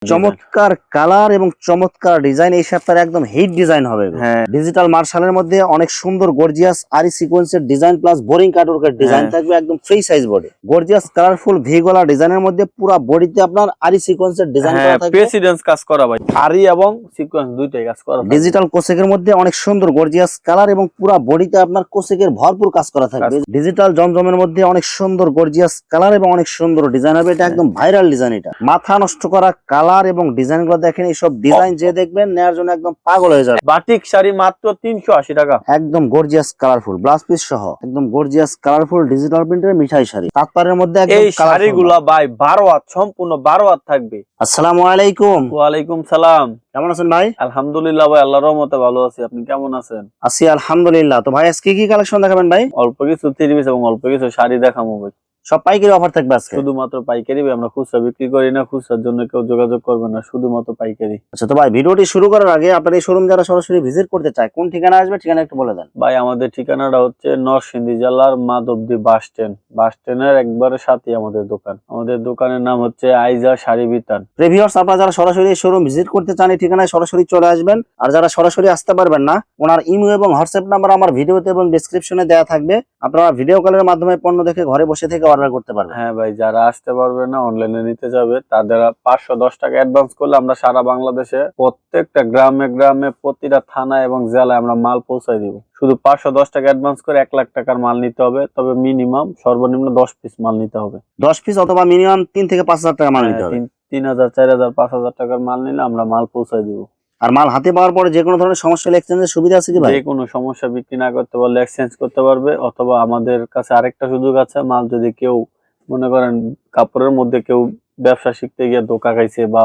চমৎকার কালার এবং চমৎকার ডিজাইন এই সপ্তাহে একদম হিট ডিজাইন হবে। ডিজিটাল মার্শালের মধ্যে অনেক সুন্দর গর্জিয়াস আরি সিকোয়েন্সের ডিজাইন প্লাস বোরিং কাটওয়ার্কের ডিজাইন থাকবে, একদম free size body, gorgeous colourful V গলা ডিজাইনের মধ্যে পুরো বডিতে আপনার আরি সিকোয়েন্সের ডিজাইন করা থাকবে। প্রেসিডেন্স কাজ করা ভাই, আরি এবং সিকোয়েন্স দুইটাই কাজ করা থাকবে। ডিজিটাল কোসেকের মধ্যে অনেক সুন্দর গর্জিয়াস কালার এবং পুরো বডিতে আপনার কোসেকের ভরপুর কাজ করা থাকবে। ডিজিটাল জমজমের মধ্যে অনেক সুন্দর গর্জিয়াস কালার এবং অনেক সুন্দর ডিজাইন হবে। এটা একদম ভাইরাল ডিজাইন, এটা মাথা নষ্ট করা কালার এবং ডিজাইন গুলো দেখেন। এইসব ডিজাইন যে দেখবেন নেওয়ার জন্য একদম পাগল হয়ে যাবে। বাটিক শাড়ি মাত্র 380 টাকা, একদম গর্জিয়াস কালারফুল ব্লাউজ পিস সহ একদম গর্জিয়াস কালারফুল ডিজিটাল প্রিন্টের মিঠাই শাড়ি। তাৎপর্যের মধ্যে একদম এই শাড়িগুলা ভাই 12 হাত, সম্পূর্ণ 12 হাত থাকবে। আসসালামু আলাইকুম। ওয়ালাইকুম সালাম। কেমন আছেন ভাই? আলহামদুলিল্লাহ ভাই, আল্লাহর রহমতে ভালো আছি। আপনি কেমন আছেন? আছি আলহামদুলিল্লাহ। তো ভাই আজকে কি কালেকশন দেখাবেন ভাই? অল্প কিছু থ্রি পিস এবং অল্প কিছু শাড়ি দেখাবো ভাই। সব পাইকারি অফার থাকবে আজকে? শুধুমাত্র পাইকারি ভাই, আমরা খুচরা বিক্রি করি না, খুচরার জন্য কেউ যোগাযোগ করবে না, শুধুমাত্র পাইকারি। আচ্ছা, তো ভাই ভিডিওটি শুরু করার আগে আপনার এই শোরুম যারা সরাসরি ভিজিট করতে চায় কোন ঠিকানা আসবে, ঠিকানা একটু বলে দেন ভাই। আমাদের ঠিকানাটা হচ্ছে নরসিংদী জেলার মাধবদী বাস স্ট্যান্ডের একবারে সাথে আমাদের দোকান। আমাদের দোকানের নাম হচ্ছে আইজা শাড়ি বিতান। প্রিভিউয়ার্স, আপনারা যারা সরাসরি এই শোরুম ভিজিট করতে চান এই ঠিকানায় সরাসরি চলে আসবেন। আর যারা সরাসরি আসতে পারবেন না, ওনার ইমো এবং হোয়াটসঅ্যাপ নাম্বার আমার ভিডিওতে এবং ডেসক্রিপশনে দেওয়া থাকবে। আপনারা ভিডিও কলের মাধ্যমে পণ্য দেখে ঘরে বসে থেকে অর্ডার করতে পারবেন। হ্যাঁ ভাই, যারা আসতে পারবে না অনলাইনে নিতে যাবে তাদের 510 টাকা অ্যাডভান্স করলে আমরা সারা বাংলাদেশে প্রত্যেকটা গ্রামে গ্রামে প্রতিটা থানা এবং জেলায় আমরা মাল পৌঁছায় দিব। শুধু 510 টাকা অ্যাডভান্স করে 1 লাখ টাকার মাল নিতে হবে, তবে মিনিমাম সর্বনিম্ন 10 পিস মাল নিতে হবে। 10 পিস অথবা মিনিমাম 3 থেকে 5 হাজার টাকা মাল নিতে হবে। 3000, 4000, 5000 টাকার মাল নিলে আমরা মাল পৌঁছায় দিব। আর মাল হাতে পাওয়ার পরে যে কোনো ধরনের সমস্যা হলে এক্সচেঞ্জের সুবিধা আছে কি ভাই? যে কোনো সমস্যা বিক্রি না করতে পারলে এক্সচেঞ্জ করতে পারবে, অথবা আমাদের কাছে আরেকটা সুযোগ আছে, মাল যদি কেউ মনে করেন কাপড়ের মধ্যে কেউ ব্যবসা শিখতে গিয়ে ধোকা খাইছে বা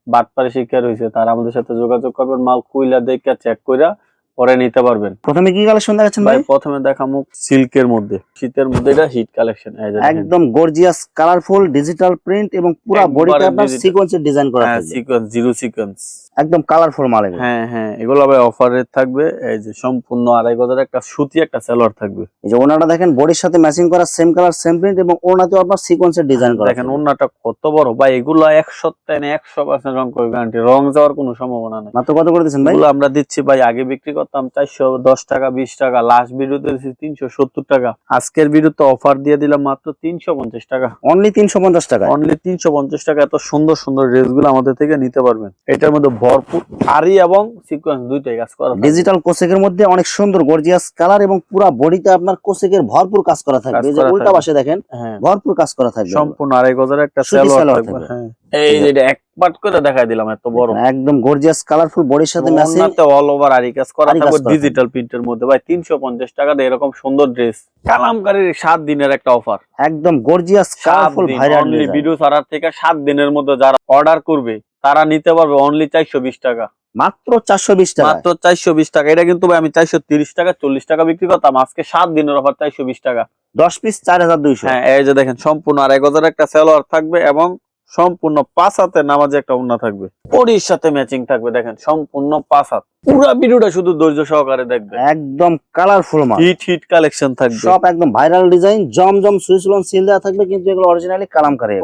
বাটপারি শিকার হয়েছে, তারা আমাদের সাথে যোগাযোগ করবেন, মাল কুইলা দেখে চেক কইরা পরে নিতে পারবেন। প্রথমে কি কালেকশন দেখাচ্ছেন ভাই? প্রথমে দেখামু সিল্কের মধ্যে, শীতের মধ্যে এটা হিট কালেকশন। একদম গর্জিয়াস কালারফুল ডিজিটাল প্রিন্ট এবং পুরো বডিতে আপনার সিকোয়েন্সের ডিজাইন করা থাকবে। সিকোয়েন্স, জিরো সিকোয়েন্স, একদম কালারফুল মাল এগুলো। হ্যাঁ, এগুলো আবার অফারে থাকবে। এই যে সম্পূর্ণ 2500 একটা সুতি একটা সালোয়ার থাকবে। এই যে ওনাটা দেখেন বডির সাথে ম্যাচিং করা, সেম কালার সেম প্রিন্ট এবং ওনাতেও আপনার সিকোয়েন্সের ডিজাইন করা। দেখেন ওনাটা কত বড় ভাই, এগুলো 1 সপ্তাহে 100% রং করে গ্যারান্টি, রং যাওয়ার কোনো সম্ভাবনা নাই। মাত্র কত করে দিচ্ছেন ভাই? এগুলো আমরা দিচ্ছি ভাই, আগে বিক্রি করতাম 410 টাকা, 20 টাকা, লাস্ট ভিডিওতে দিচ্ছি 370 টাকা। আজকের ভিডিওতে অফার দিয়ে দিলাম মাত্র 350 টাকা। অনলি 350 টাকা, অনলি 350 টাকা। এত সুন্দর সুন্দর ড্রেসগুলো আমাদের থেকে নিতে পারবেন। এটার মধ্যে ভরপুর আরি এবং সিকোয়েন্স দুইটাই কাজ করা। ডিজিটাল কোসেকের মধ্যে অনেক সুন্দর গর্জিয়াস কালার এবং পুরো বডিতে আপনার কোসেকের ভরপুর কাজ করা থাকবে। এই যে উল্টা পাশে দেখেন ভরপুর কাজ করা থাকবে, সম্পূর্ণ 2500 একটা সালোয়ার থাকবে। হ্যাঁ, এই যে এক পাট করে দেখাই দিলাম, এত বড় একদম গর্জিয়াস কালারফুল বডির সাথে ম্যাচিং, ওনাতে অল ওভার আরি কাজ করা থাকবে ডিজিটাল প্রিন্টের মধ্যে। ভাই 350 টাকা দিয়ে এরকম সুন্দর ড্রেস, কালামকারীর 7 দিনের একটা অফার, একদম gorgeous colourful viral. Only video ছাড়ার থেকে 7 দিনের মধ্যে যারা অর্ডার করবে তারা নিতে পারবে অনলি 420 টাকা। মাত্র 420 টাকা, মাত্র 420 টাকা। এটা কিন্তু ভাই আমি 430 টাকা 40 টাকা বিক্রি করতাম, আজকে 7 দিনের অফার 420 টাকা। 10 পিস 4200। হ্যাঁ, এই যে দেখেন সম্পূর্ণ 2500 একটা সালোয়ার থাকবে এবং সম্পূর্ণ 5 হাতের নামাজে একটা ওড়না থাকবে, পরির সাথে ম্যাচিং থাকবে। দেখেন সম্পূর্ণ 5 হাত। পুরো ভিডিওটা শুধু ধৈর্য সহকারে দেখবেন, একদম কালারফুল মাল, হিট কালেকশন থাকবে, সব একদম ভাইরাল ডিজাইন, জমজম সুইসলন সিল দেওয়া থাকবে, কিন্তু এগুলো অরিজিনালি কালামকারী।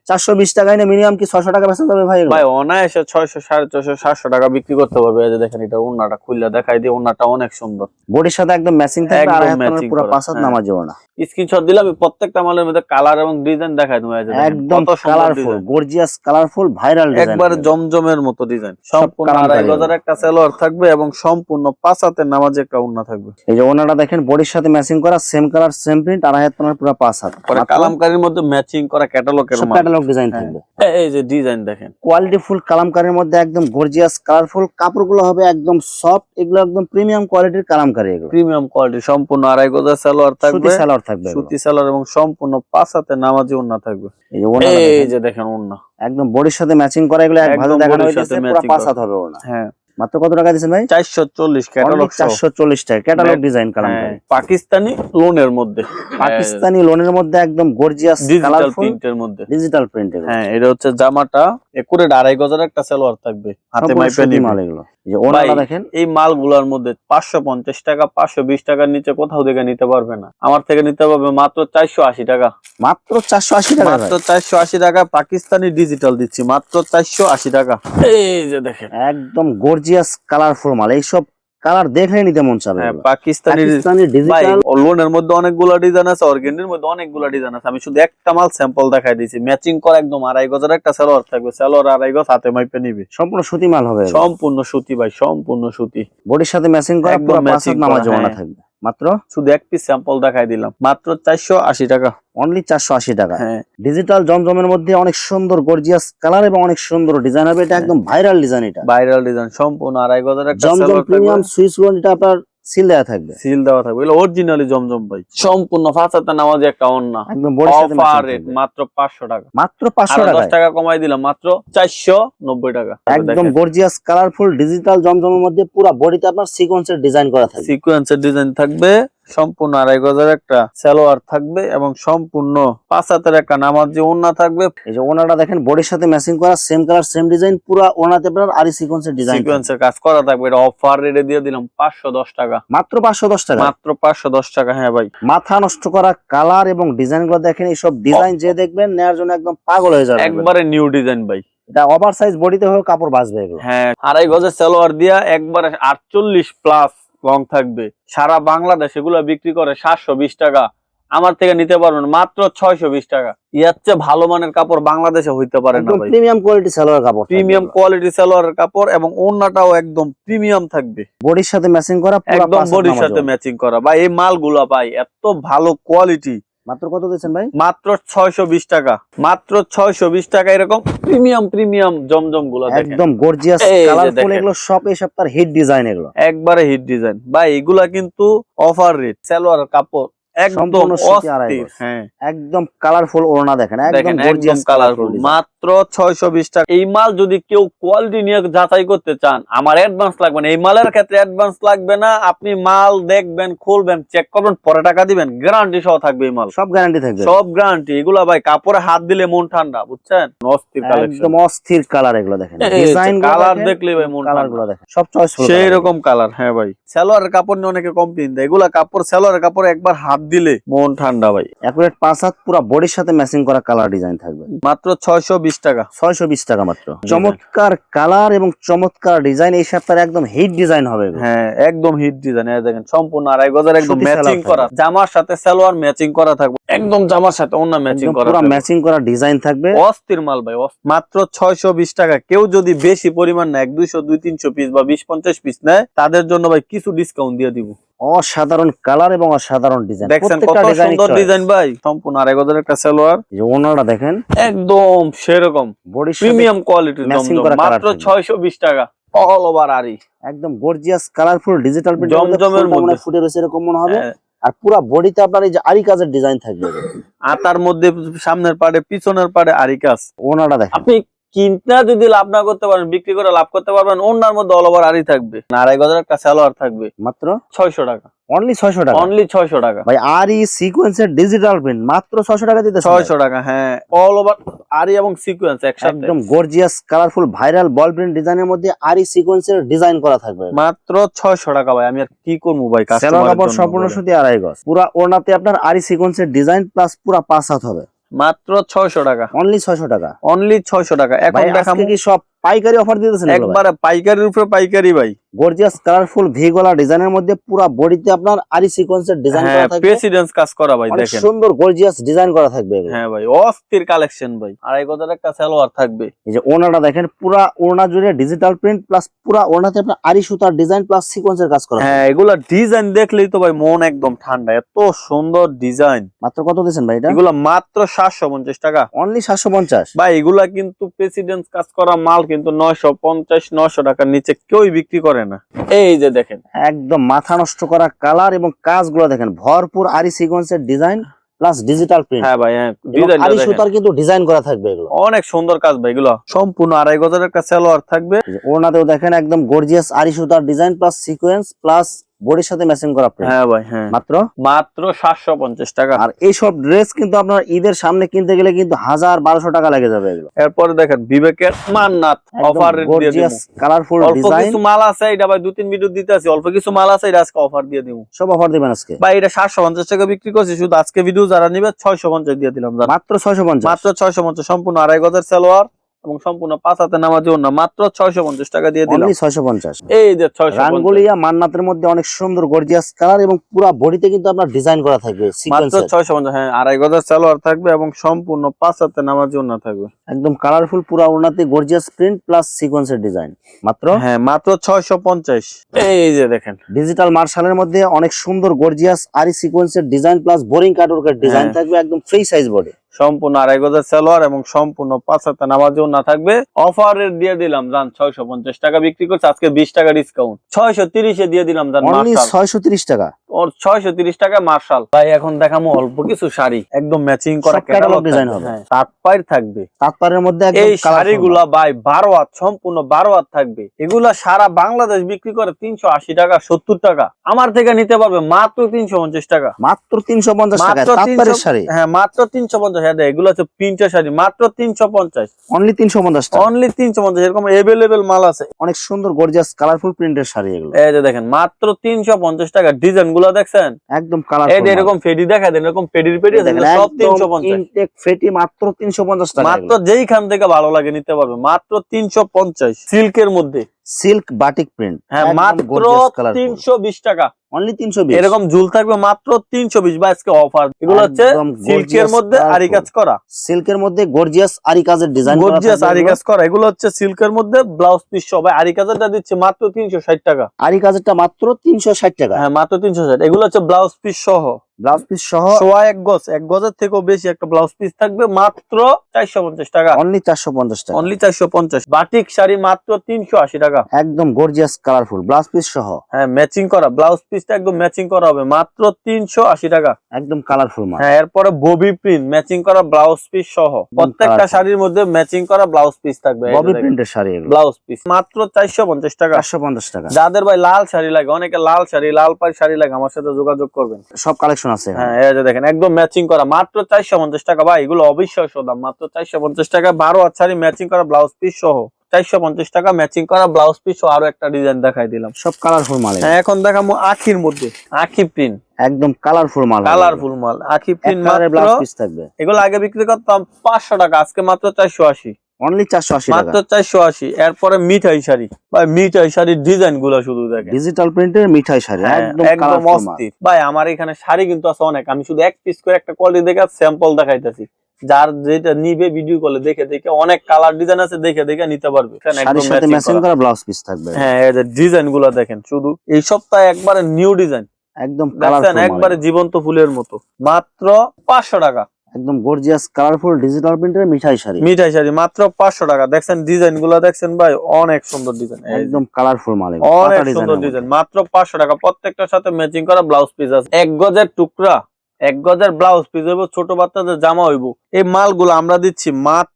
420 টাকায় না মিনিমাম কি 600 টাকা বেচা যাবে ভাই? ভাই অনায়াসে 600, 450, 700 টাকা বিক্রি করতে পারবে। এই যে দেখেন এটা ওড়নাটা খুললা দেখাই দিই, ওড়নাটা অনেক সুন্দর, বডির সাথে একদম ম্যাচিং থাকবে, আর একদম পুরো 5 হাত নামাজ যাবে না। স্ক্রিনশট দিলে আমি প্রত্যেকটা মালের মধ্যে কালার এবং ডিজাইন দেখাই দেব। এই যে একদম colourful gorgeous colourful viral design, একবার জমজমের মতো ডিজাইন। সম্পূর্ণ 2500 একটা সালোয়ার থাকবে এবং সম্পূর্ণ 5 হাতের নামাজে একটা ওড়না থাকবে। এই যে ওড়নাটা দেখেন বডির সাথে ম্যাচিং করা, সেম কালার সেম প্রিন্ট, আর হাতের পুরো 5 হাত। পরে কালামকারীর মধ্যে ম্যাচিং করা ক্যাটালগের মাল, ক্যাটালগ ডিজাইন থাকবে। এই যে ডিজাইন দেখেন, কোয়ালিটি ফুল কালামকারীর মধ্যে একদম গর্জিয়াস কালারফুল, কাপড়গুলো হবে একদম সফট, এগুলো একদম প্রিমিয়াম কোয়ালিটির কালামকারী, এগুলো প্রিমিয়াম কোয়ালিটি। সম্পূর্ণ 2500 সালোয়ার থাকবে, সুতি সালোয়ার থাকবে, সুতি সালোয়ার এবং সম্পূর্ণ 5 হাতের নামাজি ওড়না থাকবে। এই যে দেখেন ওড়না একদম বডির সাথে ম্যাচিং করা, এগুলো এক ভাবে দেখানো হয়েছে, পুরো 5 হাত হবে ওড়না। হ্যাঁ, মাত্র কত টাকা দিবেন ভাই? 440 ক্যাটালগ, 440 টাকা ক্যাটালগ ডিজাইন কালামকারী, পাকিস্তানি লোনের মধ্যে, পাকিস্তানি লোনের মধ্যে একদম গর্জিয়াস ডিজিটাল প্রিন্টের মধ্যে, ডিজিটাল প্রিন্ট। হ্যাঁ, এটা হচ্ছে জামাটা একুরেট 2500 একটা সালোয়ার থাকবে, হাতে মাইপে নিবে। এই যে ওনাটা দেখেন, এই মালগুলোর মধ্যে 550 টাকা 520 টাকার নিচে কোথাও থেকে নিতে পারবে না, আমার থেকে নিতে পারবে মাত্র 480 টাকা। মাত্র 480 টাকা, মাত্র 480 টাকা পাকিস্তানি ডিজিটাল দিচ্ছি মাত্র 480 টাকা। এই যে দেখেন একদম গর্জিয়াস কালারফুল মাল, এইসব কালার দেখলে নিতে মন চাবে। হ্যাঁ, পাকিস্তানি ডিজিটাল। লোনের মধ্যে অনেকগুলা ডিজাইন আছে, অর্গেন্ডির মধ্যে অনেকগুলা ডিজাইন আছে, আমি শুধু একটা মাল স্যাম্পল দেখাই দিয়েছি। ম্যাচিং করা একদম 2.5 গজের একটা সালোয়ার থাকবে, সালোয়ার 2.5 গজ, হাতে মাইপে নিবে। সম্পূর্ণ সুতি মাল হবে, সম্পূর্ণ সুতি ভাই, সম্পূর্ণ সুতি। বডির সাথে ম্যাচিং করা, পুরো পাঁচ হাত নামাজ ওড়না থাকবে। মাত্র শুধু এক পিস স্যাম্পল দেখাই দিলাম, মাত্র 480 টাকা, অনলি 480 টাকা। হ্যাঁ, ডিজিটাল জমজমের মধ্যে অনেক সুন্দর গর্জিয়াস কালার এবং অনেক সুন্দর ডিজাইন হবে। এটা একদম ভাইরাল ডিজাইন, এটা ভাইরাল ডিজাইন, সম্পূর্ণ 2.5 গজের একটা জমজম সালোয়ার প্রিমিয়াম থাকবে। সুইস লোন, এটা আপনার সিল দেওয়া থাকবে, সিল দেওয়া থাকবে, এগুলো অরিজিনালি জমজম ভাই। সম্পূর্ণ ফাঁসাতে নামাজে একটা ওন্না, একদম বডির সাথে অফার রেট মাত্র 500 টাকা। মাত্র 500 10 টাকা, টাকা কমাই দিলাম, মাত্র 490 টাকা। একদম গর্জিয়াস কালারফুল ডিজিটাল জমজমের মধ্যে পুরো বডিতে আপনার সিকোয়েন্সের ডিজাইন করা থাকবে, সিকোয়েন্সের ডিজাইন থাকবে, সম্পূর্ণ 2.5 গজের একটা সালোয়ার থাকবে এবং সম্পূর্ণ 5 হাতের একটা নামাজি ওন্না থাকবে। এই যে ওনাটা দেখেন, বডির সাথে ম্যাচিং করা, সেম কালার সেম ডিজাইন, পুরো ওনাতে আপনার আরি সিকোয়েন্সের ডিজাইন, সিকোয়েন্সের কাজ করা থাকবে। এটা অফার রেটে দিয়ে দিলাম 510 টাকা, মাত্র 510 টাকা, মাত্র 510 টাকা। হ্যাঁ ভাই, মাথা নষ্ট করা কালার এবং ডিজাইন গুলো দেখেন, এইসব ডিজাইন যে দেখবেন নেয়ার জন্য একদম পাগল হয়ে যাবে। একবারে নিউ ডিজাইন ভাই, এটা ওভার সাইজ বডিতে হয়ে কাপড় বাঁচবে এগুলো। হ্যাঁ, 2.5 গজের সালোয়ার দিয়া একবারে 48 প্লাস লং থাকবে। সারা বাংলাদেশ এগুলো বিক্রি করে 720 টাকা, আমার থেকে নিতে পারবেন মাত্র 620 টাকা। ইয়ার চেয়ে ভালো মানের কাপড় বাংলাদেশে হইতে পারে না ভাই। প্রিমিয়াম কোয়ালিটি সালোয়ার কাপড়, প্রিমিয়াম কোয়ালিটি সালোয়ারের কাপড় এবং ওন্নাটাও একদম প্রিমিয়াম থাকবে, বডির সাথে ম্যাচিং করা, একদম বডির সাথে ম্যাচিং করা। ভাই এই মালগুলা ভাই এত ভালো কোয়ালিটি। মাত্র কত দিচ্ছেন ভাই? মাত্র 620 টাকা, মাত্র 620 টাকা। এরকম প্রিমিয়াম প্রিমিয়াম জমজম গুলা একদম গর্জিয়াস কালারফুল, এগুলো সব এই সপ্তাহের হিট ডিজাইন, এগুলো একবারে হিট ডিজাইন ভাই। এগুলা কিন্তু অফার রেট, সালোয়ার কাপড় একদম অস্থির। হ্যাঁ, একদম কালারফুল ওড়না দেখেন, একদম গর্জিয়াস কালারফুল, মাত্র 620 টাকা। এই মাল যদি কেউ কোয়ালিটি নিয়ে যাচাই করতে চান, আমার অ্যাডভান্স লাগবে না। এই মালের ক্ষেত্রে অ্যাডভান্স লাগবে না, আপনি মাল দেখবেন, খুলবেন, চেক করবেন, পরে টাকা দিবেন, গ্যারান্টি সহ থাকবে। এই মাল সব গ্যারান্টি থাকবে, সব গ্যারান্টি। এগুলা ভাই কাপড়ে হাত দিলে মন ঠান্ডা, বুঝছেন? অস্থির কালেকশন, একদম অস্থির কালার, এগুলো দেখেন, ডিজাইন কালার দেখলে ভাই মন কালার গুলো দেখেন, সব চয়েসফুল সেই রকম কালার। হ্যাঁ ভাই, সালোয়ারের কাপড় নিয়ে অনেকে কমপ্লেইন দেয়, এগুলা কাপড়, সালোয়ারের কাপড় একবার হাত দিলে মন ঠান্ডা ভাই। একুরেট 5 হাত পুরো বডির সাথে ম্যাচিং করা কালার ডিজাইন থাকবে, মাত্র 620 টাকা, 620 টাকা মাত্র। চমৎকার কালার এবং চমৎকার ডিজাইন, এই সপ্তাহে একদম হিট ডিজাইন হবে। হ্যাঁ, একদম হিট ডিজাইন। এই দেখেন সম্পূর্ণ 2.5 গজের একদম ম্যাচিং করা, জামার সাথে সালোয়ার ম্যাচিং করা থাকবে, একদম জামার সাথে ওন্না ম্যাচিং করা, পুরো ম্যাচিং করা ডিজাইন থাকবে। অস্থির মাল ভাই, মাত্র 620 টাকা। কেউ যদি বেশি পরিমাণ নেয়, 200 200-300 পিস বা 20-50 পিস নেয়, তাদের জন্য ভাই কিছু ডিসকাউন্ট দিয়ে দিব। অসাধারণ কালার এবং অসাধারণ ডিজাইন, দেখছেন কত সুন্দর ডিজাইন ভাই। সম্পূর্ণ 2.5 গজের একটা সালোয়ার, এই যে ওনাটা দেখেন, একদম সেরকম বডি প্রিমিয়াম কোয়ালিটির জমজম, মাত্র 620 টাকা, অল ওভার আরি, একদম গর্জিয়াস কালারফুল ডিজিটাল প্রিন্ট, জমজমের মধ্যে ফুটে রয়েছে এরকম মনে হবে। আর পুরো বডিতে আপনার এই যে আরি কাজের ডিজাইন থাকবে, আতার মধ্যে সামনের পাড়ে পিছনের পাড়ে আরি কাজ। ওনাটা দেখেন, আপনি কিনতে যদি লাভ না করতে পারেন, বিক্রি করে লাভ করতে পারবেন। ওনার মধ্যে অল ওভার আরি থাকবে, 2.5 গজের একটা সালোয়ার থাকবে, মাত্র 600 টাকা, অনলি 600 টাকা, অনলি 600 টাকা ভাই। আরি সিকোয়েন্সের ডিজিটাল প্রিন্ট মাত্র 600 টাকা দিতেছে, 600 টাকা। হ্যাঁ, অল ওভার আরি এবং সিকোয়েন্স একসাথে, একদম গর্জিয়াস কালারফুল ভাইরাল বল প্রিন্ট ডিজাইনের মধ্যে আরি সিকোয়েন্সের ডিজাইন করা থাকবে, মাত্র 600 টাকা ভাই। আমি আর কি করবো ভাই, সালোয়ার কাপড় সম্পূর্ণ সুতি, 2.5 গজ, পুরো ওড়নাতে আপনার আরি সিকোয়েন্সের ডিজাইন প্লাস পুরো 5 হাত হবে, মাত্র 600 টাকা, অনলি 600 টাকা, অনলি 600 টাকা। এখন দেখাবো কি সব পাইকারি অফার দিতেছেন, একবারে পাইকারির উপরে পাইকারি ভাই। গর্জিয়াস কালারফুল ভি গলা ডিজাইনের মধ্যে পুরো বডিতে আপনার আরি সিকোয়েন্সের ডিজাইন করা থাকবে, প্রেসিডেন্স কাজ করা ভাই, দেখেন সুন্দর গর্জিয়াস ডিজাইন করা থাকবে। হ্যাঁ ভাই, অস্থির কালেকশন ভাই। 2.5 গজের একটা সালোয়ার থাকবে, এই যে ওড়নাটা দেখেন, পুরো ওড়না জুড়ে ডিজিটাল প্রিন্ট প্লাস পুরো ওড়নাতে আপনার আরি সুতার ডিজাইন প্লাস সিকোয়েন্সের কাজ করা। হ্যাঁ, এগুলা ডিজাইন দেখলেই তো ভাই মন একদম ঠান্ডা, এত সুন্দর ডিজাইন। মাত্র কত দিবেন ভাই এটা? এগুলা মাত্র 750 টাকা, অনলি 750 ভাই। এগুলা কিন্তু প্রেসিডেন্স কাজ করা মাল, কিন্তু 950-900 টাকার নিচে কেউই বিক্রি করে না। এই যে দেখেন, একদম মাথা নষ্ট করা কালার এবং কাজগুলো দেখেন, ভরপুর আরি সিকোয়েন্সের ডিজাইন প্লাস ডিজিটাল প্রিন্ট। হ্যাঁ ভাই, হ্যাঁ, ডিজাইনটা আরি দেখেন, সুতার কিন্তু ডিজাইন করা থাকবে, এগুলো অনেক সুন্দর কাজ ভাই। এগুলো সম্পূর্ণ 2.5 গজের একটা সালোয়ার থাকবে, ওড়নাতেও দেখেন একদম গর্জিয়াস আরি সুতার ডিজাইন প্লাস সিকোয়েন্স প্লাস বডির সাথে ম্যাচিং করা প্রিন্ট। হ্যাঁ ভাই, হ্যাঁ মাত্র মাত্র 750 টাকা। আর এই সব ড্রেস কিন্তু আপনার ঈদের সামনে কিনতে গেলে কিন্তু 1000-1200 টাকা লেগে যাবে এগুলো। এরপরে দেখেন বিবেকের মান্নাত অফার দিয়ে গর্জিয়াস দিমু। কালারফুল অল্প ডিজাইন, কিছু মাল আছে, এটা ভাই 2-3 ভিডিও দিতে আছে, অল্প কিছু মাল আছে, এটা আজকে অফার দিয়ে দিমু। সব অফার দিবেন আজকে ভাই এটা 750 টাকা বিক্রি করছি, শুধু আজকে ভিডিও যারা নিবে 650 দিয়ে দিলাম। মাত্র 650, মাত্র 650, সম্পূর্ণ 2.5 গজের সালোয়ার এবং সম্পূর্ণ 5 হাতে নামাজি ওড়না, মাত্র 650 টাকা দিয়ে দিলাম। অনলি 650। এই যে 650, রাঙ্গুলিয়া মান্নাতের মধ্যে অনেক সুন্দর গর্জিয়াস কালার এবং পুরো বডিতে কিন্তু আপনার ডিজাইন করা থাকবে মাত্র সিকোয়েন্সের। 650। হ্যাঁ 2.5 গজের সালোয়ার থাকবে এবং সম্পূর্ণ 5 হাতে নামাজি ওড়না থাকবে। একদম কালারফুল পুরো ওড়নাতে গর্জিয়াস প্রিন্ট প্লাস সিকোয়েন্সের ডিজাইন। মাত্র হ্যাঁ মাত্র 650। এই যে দেখেন ডিজিটাল মার্শালের মধ্যে অনেক সুন্দর গর্জিয়াস আরি সিকোয়েন্সের ডিজাইন প্লাস বোরিং কাটওয়ার্কের ডিজাইন থাকবে, একদম ফ্রি সাইজ বডি, সম্পূর্ণ 2.5 গজের সালোয়ার এবং সম্পূর্ণ 5 হাতে নামাজি ওড়না থাকবে। অফারে দিয়ে দিলাম জান 650 টাকা বিক্রি করছে, আজকে 20 টাকা ডিসকাউন্ট 630 এ দিয়ে দিলাম জান। অনলি মার্শাল 630 টাকা। ওর 630 টাকা মার্শাল। ভাই এখন দেখামু অল্প কিছু শাড়ি, একদম ম্যাচিং করা সব catalog design হবে। তাঁতপাড় থাকবে। তাঁতপাড়ের মধ্যে একদম এই শাড়িগুলা ভাই 12 হাত, সম্পূর্ণ 12 হাত থাকবে। এগুলা সারা বাংলাদেশ বিক্রি করে 380 টাকা 70 টাকা, আমার থেকে নিতে পারবে মাত্র 350 টাকা। মাত্র 350 টাকা মাত্র তাঁতপাড়ের শাড়ি। হ্যাঁ মাত্র 350। হ্যাঁ এগুলো হচ্ছে প্রিন্টের শাড়ি, মাত্র 350। অনলি 350 টাকা। অনলি 350, এরকম এভেলেবেল মাল আছে। অনেক সুন্দর গর্জিয়াস কালারফুল প্রিন্টের শাড়ি এগুলো। এই যে দেখেন মাত্র 350 টাকা। ডিজাইন গুলো দেখছেন একদম এই কালারফুল। যে এরকম ফেডি দেখা দেন, এরকম ফেডির পেডি আছে, এগুলো সব 350। ইনটেক ফেটি মাত্র 350 টাকা। মাত্র যেইখান থেকে ভালো লাগে নিতে পারবে, মাত্র 350। সিল্কের মধ্যে সিল্ক বাটিক প্রিন্ট। হ্যাঁ মাত্র 320 টাকা। অনলি 320। এরকম ঝুল থাকবে মাত্র 320 বা আজকে অফার। এগুলো হচ্ছে সিল্কের মধ্যে আরি কাজ করা, সিল্কের মধ্যে গর্জিয়াস আরি কাজের ডিজাইন করা, গর্জিয়াস আরি কাজ করা। এগুলো হচ্ছে সিল্কের মধ্যে ব্লাউজ পিস সহ। আরি কাজেরটা দিচ্ছে মাত্র 360 টাকা। আরি কাজেরটা মাত্র 360 টাকা। হ্যাঁ মাত্র 360। এগুলো হচ্ছে ব্লাউজ পিস সহ, ব্লাউজ পিস সহ সোয়া 1 গজ, 1 গজের থেকেও বেশি একটা ব্লাউজ পিস থাকবে, মাত্র 450 টাকা। অনলি 450 টাকা। অনলি 450। বাটিক শাড়ি মাত্র 380 টাকা। একদম গর্জিয়াস কালারফুল ব্লাউজ পিস সহ। হ্যাঁ ম্যাচিং করা ব্লাউজ পিসটা একদম ম্যাচিং করা হবে, মাত্র 380 টাকা। একদম কালারফুল মাল। হ্যাঁ এরপরে ববি প্রিন্ট ম্যাচিং করা ব্লাউজ পিস সহ, প্রত্যেকটা শাড়ির মধ্যে ম্যাচিং করা ব্লাউজ পিস থাকবে। ববি প্রিন্টের শাড়ি এগুলো। ব্লাউজ পিস মাত্র 450 টাকা। 450 টাকা। যাদের ভাই লাল শাড়ি লাগে, অনেকে লাল শাড়ি, লাল পাড় শাড়ি লাগে, আমার সাথে যোগাযোগ করবেন, সব কালেকশন আছে। হ্যাঁ এই যে দেখেন একদম ম্যাচিং করা, মাত্র 450 টাকা। ভাই এগুলো অবিশ্বাস্য দাম, মাত্র 450 টাকা। 12 হাত শাড়ি ম্যাচিং করা ব্লাউজ পিস সহ 450 টাকা, ম্যাচিং করা ব্লাউজ পিস সহ। আরো একটা ডিজাইন দেখাই দিলাম, সব কালারফুল মাল। হ্যাঁ এখন দেখাবো আখির মধ্যে, আখি প্রিন্ট, একদম কালারফুল মাল। কালারফুল মাল, আখি প্রিন্ট। মাত্র ব্লাউজ পিস থাকবে। এগুলো আগে বিক্রি করতাম 500 টাকা, আজকে মাত্র 480। অনলি 480 টাকা। মাত্র 480। এরপরে মিঠাই শাড়ি, ভাই মিঠাই শাড়ির ডিজাইন গুলো শুধু দেখেন, ডিজিটাল প্রিন্টের মিঠাই শাড়ি, একদম অস্থির। ভাই আমার এখানে শাড়ি কিন্তু আছে অনেক, আমি শুধু এক পিস করে একটা কোয়ালিটি দেখে স্যাম্পল দেখাইতেছি। যার যেটা নিবে ভিডিও কলে দেখে দেখে, অনেক কালার ডিজাইন আছে, দেখে দেখে নিতে পারবে। শাড়ির সাথে ম্যাচিং করা ব্লাউজ পিস থাকবে। হ্যাঁ এই যে ডিজাইন গুলো দেখেন, শুধু এই সপ্তাহে একবারে নিউ ডিজাইন, একদম কালারফুল, একবারে জীবন্ত ফুলের মতো। মাত্র 500 টাকা। একদম গর্জিয়াস কালারফুল ডিজিটাল প্রিন্টের মিঠাই শাড়ি, মিঠাই শাড়ি মাত্র 500 টাকা। দেখছেন ডিজাইন গুলো দেখছেন ভাই, অনেক সুন্দর ডিজাইন, একদম কালারফুল মাল, অনেক সুন্দর ডিজাইন। মাত্র 500 টাকা। প্রত্যেকটার সাথে ম্যাচিং করা ব্লাউজ পিস আছে। 1 গজের টুকরা, 1 গজের ব্লাউজ পিস হইব, ছোট বাচ্চাদের জামা হইব। এই মালগুলো আমরা দিচ্ছি মাত্র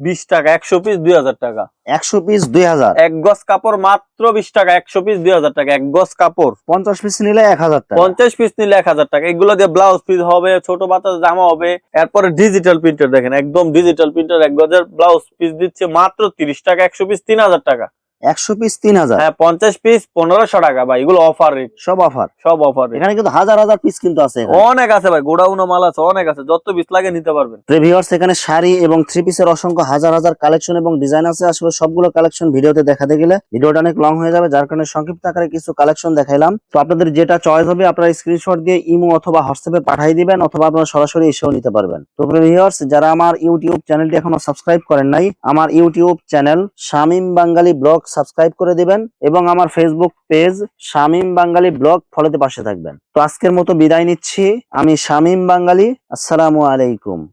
20 টাকা। 100 পিস 2000 টাকা। 100 পিস 2000। 1 গজ কাপড় মাত্র 20 টাকা। 100 পিস 2000 টাকা। 1 গজ কাপড় 50 পিস নিলে 1000 টাকা। 50 পিস নিলে 1000 টাকা। এগুলো দিয়ে ব্লাউজ পিস হবে, ছোট বাচ্চাদের জামা হবে। এরপরে ডিজিটাল প্রিন্টার দেখেন, একদম ডিজিটাল প্রিন্টার 1 গজের ব্লাউজ পিস দিচ্ছে মাত্র 30 টাকা। 100 পিস 3000 টাকা। 100 পিস 3000। হ্যাঁ 50 পিস 1500 টাকা। ভাই এগুলো অফার রেট, সব অফার, সব অফার। এখানে কিন্তু হাজার হাজার পিস কিন্তু আছে, অনেক আছে ভাই, গোডাউন মাল আছে, অনেক আছে, যত পিস লাগে নিতে পারবেন। ভিউয়ার্স এখানে শাড়ি এবং 3 পিসের অসংখ্য হাজার হাজার কালেকশন এবং ডিজাইন আছে। আসলে সবগুলো কালেকশন ভিডিওতে দেখাতে গেলে ভিডিওটা অনেক লং হয়ে যাবে, যার কারণে সংক্ষিপ্ত আকারে কিছু কালেকশন দেখাইলাম। তো আপনাদের যেটা চয়েস হবে আপনারা স্ক্রিনশট দিয়ে ইমো অথবা হোয়াটসঅ্যাপে পাঠিয়ে দিবেন, অথবা আপনারা সরাসরি এসেও নিতে পারবেন। তো ভিউয়ার্স যারা আমার ইউটিউব চ্যানেলটি এখনো সাবস্ক্রাইব করেন নাই, আমার ইউটিউব চ্যানেল শামীম বাঙালি ব্লগ সাবস্ক্রাইব করে দিবেন এবং আমার ফেসবুক পেজ শামীম বাঙালি ব্লগ ফলোতে পাশে থাকবেন। তো আজকের মতো বিদায় নিচ্ছি, আমি শামীম বাঙালি। আসসালামু আলাইকুম।